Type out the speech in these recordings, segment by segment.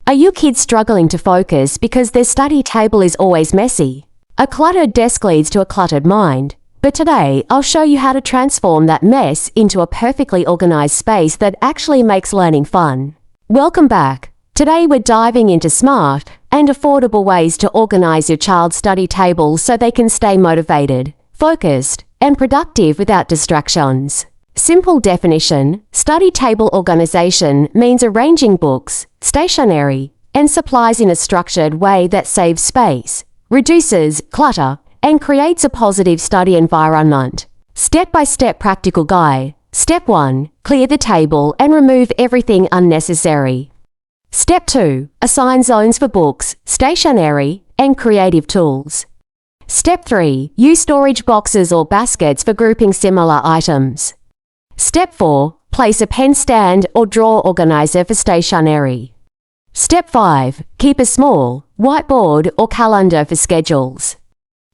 Are your kids struggling to focus because their study table is always messy? A cluttered desk leads to a cluttered mind. But today, I'll show you how to transform that mess into a perfectly organized space that actually makes learning fun. Welcome back. Today we're diving into smart and affordable ways to organize your child's study table so they can stay motivated, focused, and productive without distractions. Simple definition: study table organization means arranging books, stationery, and supplies in a structured way that saves space, reduces clutter, and creates a positive study environment. Step-by-step practical guide. Step 1. Clear the table and remove everything unnecessary. Step 2. Assign zones for books, stationery, and creative tools. Step 3. Use storage boxes or baskets for grouping similar items. Step 4. Place a pen stand or drawer organizer for stationery. Step 5. Keep a small whiteboard or calendar for schedules.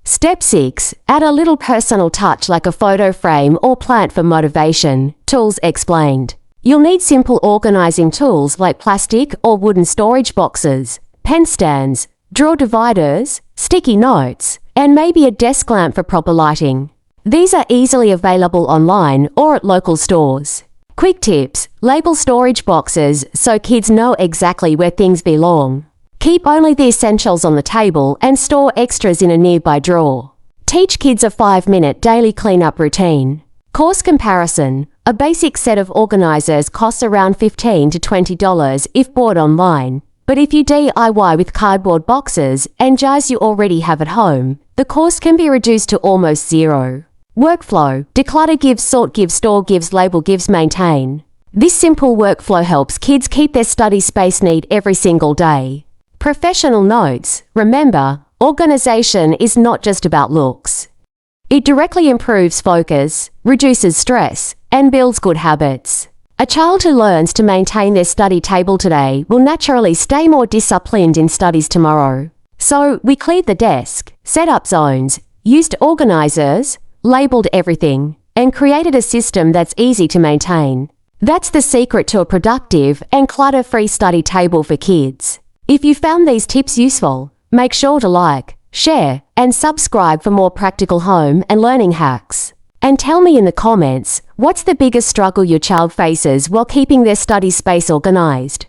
Step 6. Add a little personal touch like a photo frame or plant for motivation. Tools explained. You'll need simple organizing tools like plastic or wooden storage boxes, pen stands, drawer dividers, sticky notes, and maybe a desk lamp for proper lighting. These are easily available online or at local stores. Quick tips: label storage boxes so kids know exactly where things belong. Keep only the essentials on the table and store extras in a nearby drawer. Teach kids a 5-minute daily cleanup routine. Cost comparison: a basic set of organizers costs around $15 to $20 if bought online. But if you DIY with cardboard boxes and jars you already have at home, the cost can be reduced to almost zero. Workflow: declutter gives, sort gives, store gives, label gives, maintain. This simple workflow helps kids keep their study space neat every single day. Professional notes: remember, organization is not just about looks. It directly improves focus, reduces stress, and builds good habits. A child who learns to maintain their study table today will naturally stay more disciplined in studies tomorrow. So, we cleared the desk, set up zones, used organizers, labeled everything, and created a system that's easy to maintain. That's the secret to a productive and clutter-free study table for kids. If you found these tips useful, make sure to like, share, and subscribe for more practical home and learning hacks. And tell me in the comments, what's the biggest struggle your child faces while keeping their study space organized?